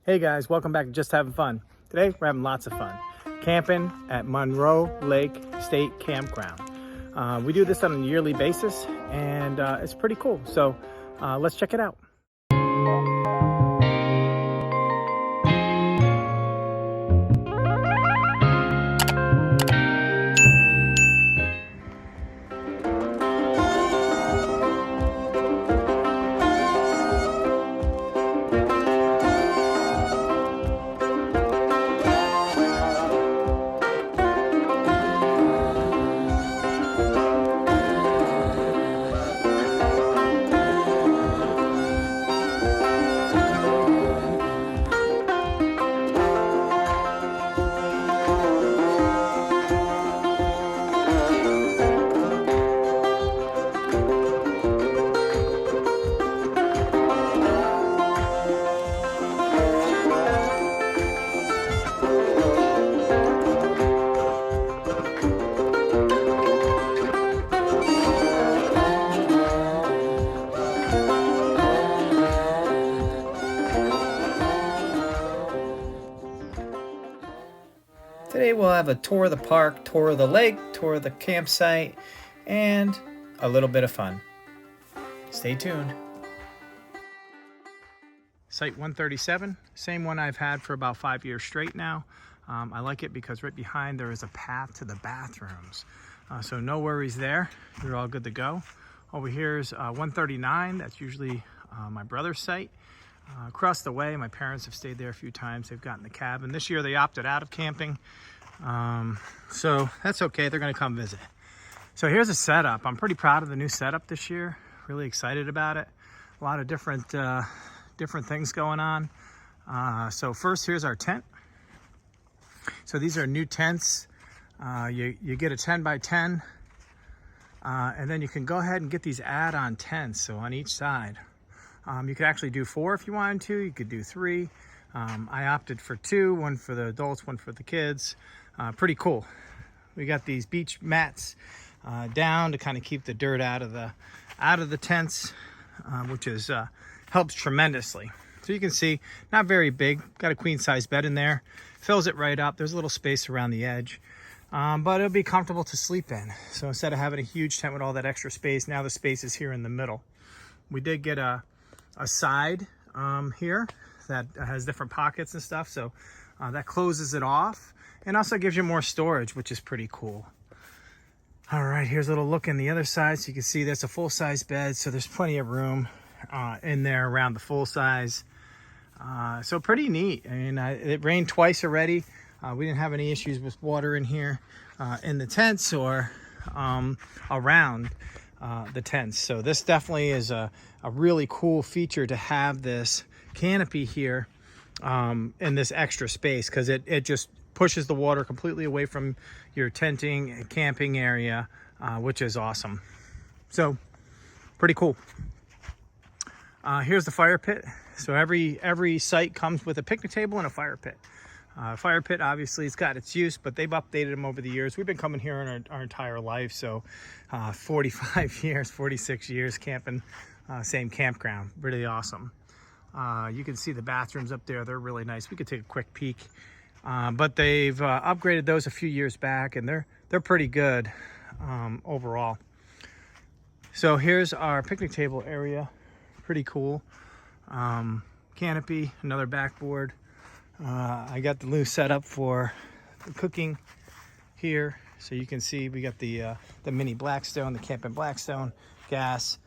Hey guys, welcome back to Just Having Fun. Today we're having lots of fun. Camping at Moreau Lake State Campground. We do this on a yearly basis and it's pretty cool. So let's check it out. Today we'll have a tour of the park, tour of the lake, tour of the campsite, and a little bit of fun. Stay tuned. Site 137, same one I've had for about 5 years straight now. I like it because right behind there is a path to the bathrooms. So no worries there, you're all good to go. Over here is 139, that's usually my brother's site. Across the way, my parents have stayed there a few times. They've gotten the cabin. This year they opted out of camping. So that's okay, they're gonna come visit. So here's a setup. I'm pretty proud of the new setup this year. Really excited about it. A lot of different things going on. So first, here's our tent. So these are new tents. You get a 10 by 10, and then you can go ahead and get these add-on tents. So on each side, you could actually do 4 if you wanted to. You could do 3. I opted for 2, one for the adults, one for the kids. Pretty cool. We got these beach mats down to kind of keep the dirt out of the tents, which is helps tremendously. So you can see, not very big. Got a queen size bed in there. Fills it right up. There's a little space around the edge, but it'll be comfortable to sleep in. So instead of having a huge tent with all that extra space, now the space is here in the middle. We did get a side here that has different pockets and stuff, so that closes it off and also gives you more storage, which is pretty cool. All right, here's a little look in the other side. So you can see that's a full-size bed, so there's plenty of room in there around the full size. So pretty neat. I mean, it rained twice already. We didn't have any issues with water in here in the tents or around the tents. So this definitely is a really cool feature to have this canopy here in this extra space, because it just pushes the water completely away from your tenting and camping area, which is awesome. So pretty cool. Here's the fire pit. So every site comes with a picnic table and a fire pit. Fire pit, obviously, it's got its use, but they've updated them over the years. We've been coming here in our entire life, so 45 years, 46 years camping, same campground. Really awesome. You can see the bathrooms up there. They're really nice. We could take a quick peek. But they've upgraded those a few years back, and they're pretty good overall. So here's our picnic table area. Pretty cool. Canopy, another backboard. I got the loose setup for the cooking here, so you can see we got the mini Blackstone, the Camping Blackstone gas,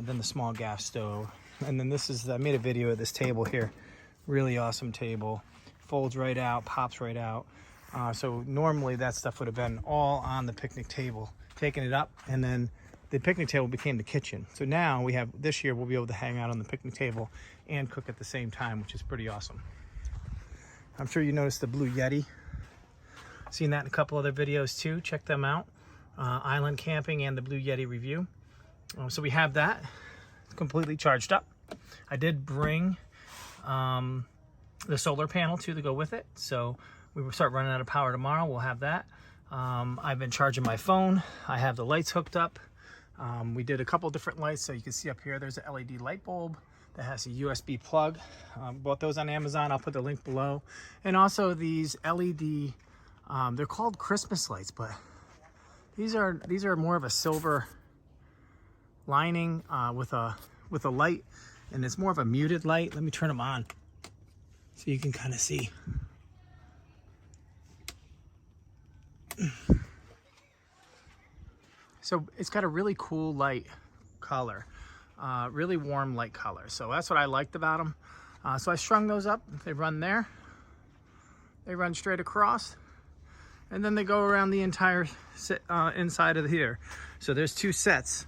then the small gas stove, and then this is, I made a video of this table here. Really awesome table. Folds right out, pops right out. So normally that stuff would have been all on the picnic table, taking it up, and then the picnic table became the kitchen. So now this year we'll be able to hang out on the picnic table and cook at the same time, which is pretty awesome. I'm sure you noticed the Blue Yeti. Seen that in a couple other videos too. Check them out. Island camping and the Blue Yeti review. So we have that completely charged up. I did bring the solar panel too to go with it. So we will start running out of power tomorrow. We'll have that. I've been charging my phone. I have the lights hooked up. We did a couple different lights. So you can see up here, there's an LED light bulb that has a USB plug. Bought those on Amazon. I'll put the link below. And also these LED, they're called Christmas lights, but these are more of a silver lining with a light, and it's more of a muted light. Let me turn them on so you can kind of see. So it's got a really cool light color, really warm light color. So that's what I liked about them. So I strung those up. They run there. They run straight across, and then they go around the entire inside of here. So there's 2 sets.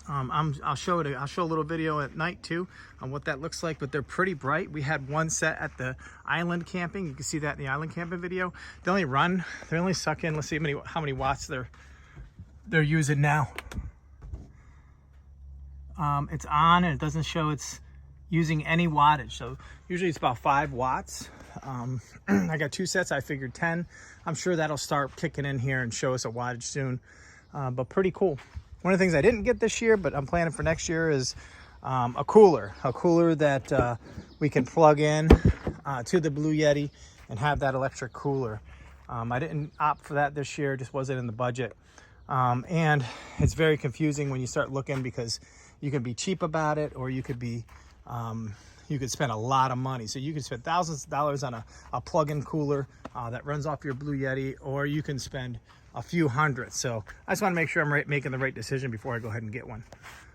I'll show a little video at night too on what that looks like, but they're pretty bright. We had 1 set at the island camping. You can see that in the island camping video. They only suck in, let's see how many watts they're using now. It's on, and it doesn't show it's using any wattage. So usually it's about 5 watts. I got 2 sets, I figured 10. I'm sure that'll start kicking in here and show us a wattage soon, but pretty cool. One of the things I didn't get this year, but I'm planning for next year, is a cooler that we can plug in to the Blue Yeti and have that electric cooler. I didn't opt for that this year, just wasn't in the budget. And it's very confusing when you start looking, because you can be cheap about it, or you could be you could spend a lot of money. So you can spend thousands of dollars on a plug-in cooler that runs off your Blue Yeti, or you can spend a few hundred. So I just want to make sure I'm making the right decision before I go ahead and get one.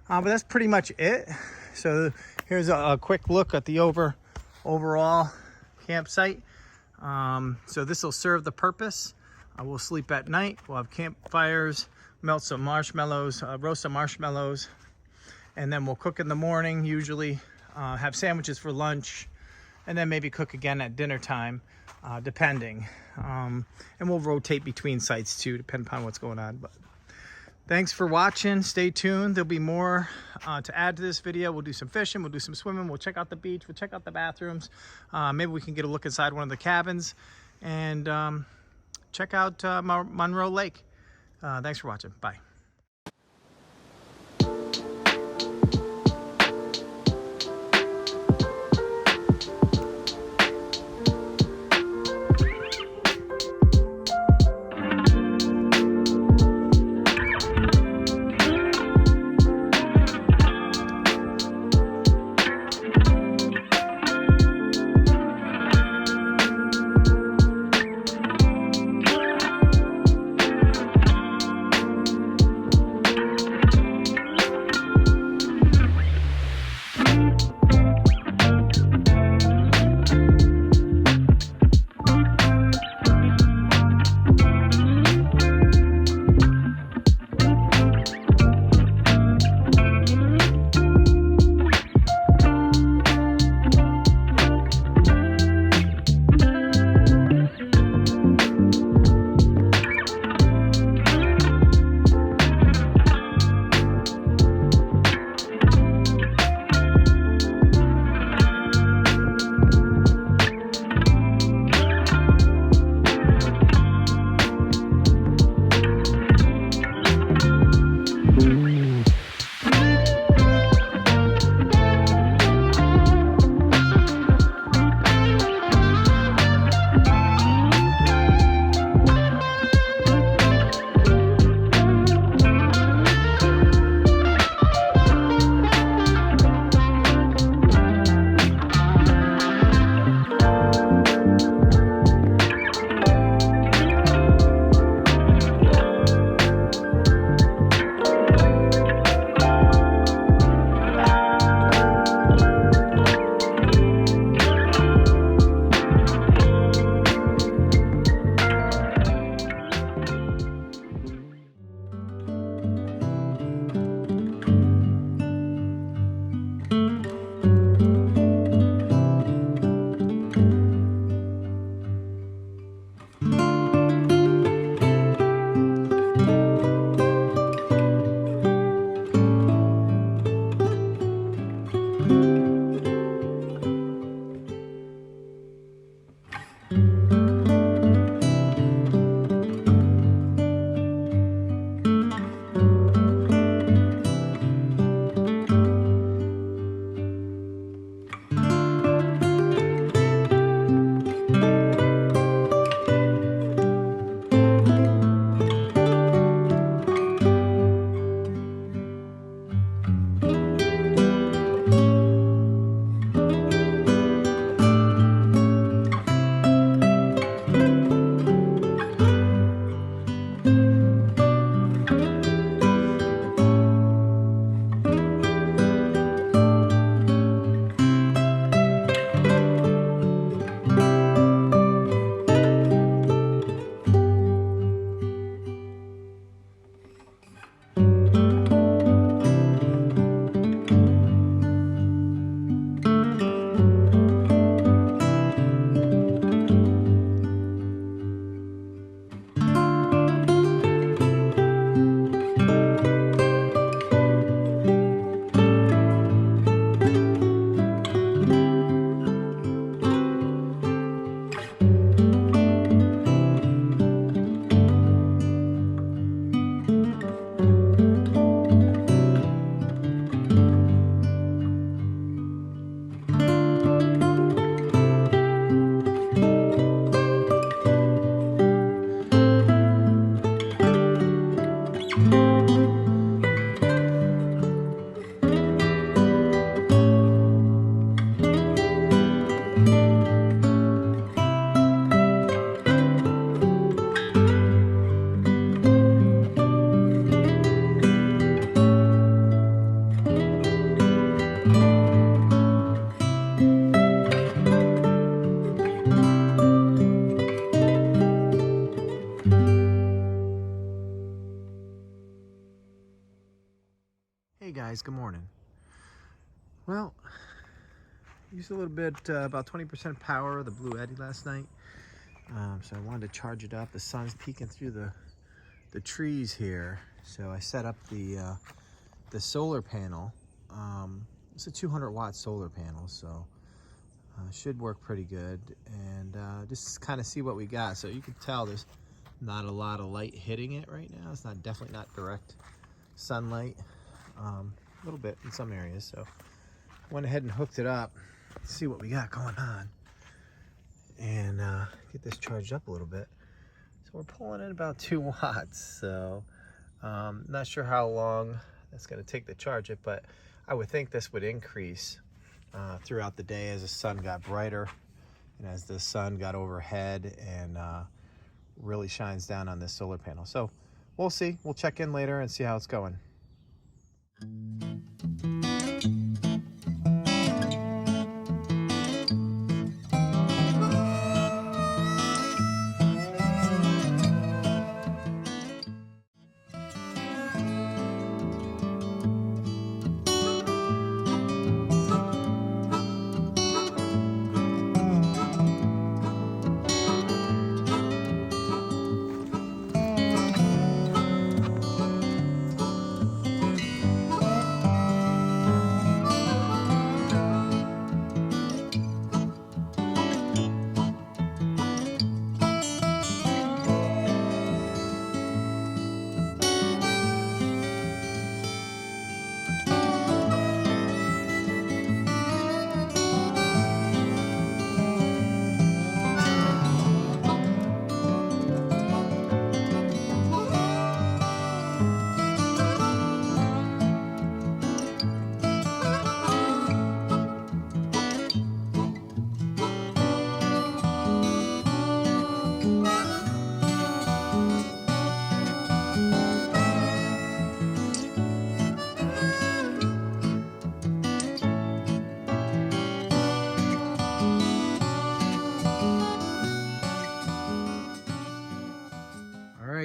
But that's pretty much it. So here's a quick look at the overall campsite. So this will serve the purpose. We'll sleep at night. We'll have campfires, melt some marshmallows, roast some marshmallows, and then we'll cook in the morning, usually have sandwiches for lunch, and then maybe cook again at dinner time, depending. And we'll rotate between sites too, depending upon what's going on. But thanks for watching. Stay tuned. There'll be more to add to this video. We'll do some fishing, we'll do some swimming, we'll check out the beach, we'll check out the bathrooms. Maybe we can get a look inside one of the cabins, and check out Moreau Lake. Thanks for watching. Bye. guys, good morning. Well, used a little bit, about 20% power of the Bluetti last night. So I wanted to charge it up. The sun's peeking through the trees here. So I set up the solar panel. It's a 200-watt solar panel, so should work pretty good. And just kind of see what we got. So you can tell there's not a lot of light hitting it right now. It's definitely not direct sunlight. A little bit in some areas. So went ahead and hooked it up. See what we got going on, and get this charged up a little bit. So we're pulling in about 2 watts. So not sure how long that's going to take to charge it, but I would think this would increase throughout the day as the sun got brighter and as the sun got overhead and really shines down on this solar panel. So we'll see. We'll check in later and see how it's going.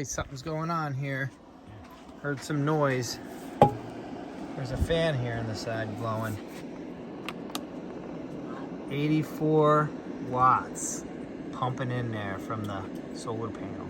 Something's going on here. Heard some noise. There's a fan here on the side blowing. 84 watts pumping in there from the solar panel.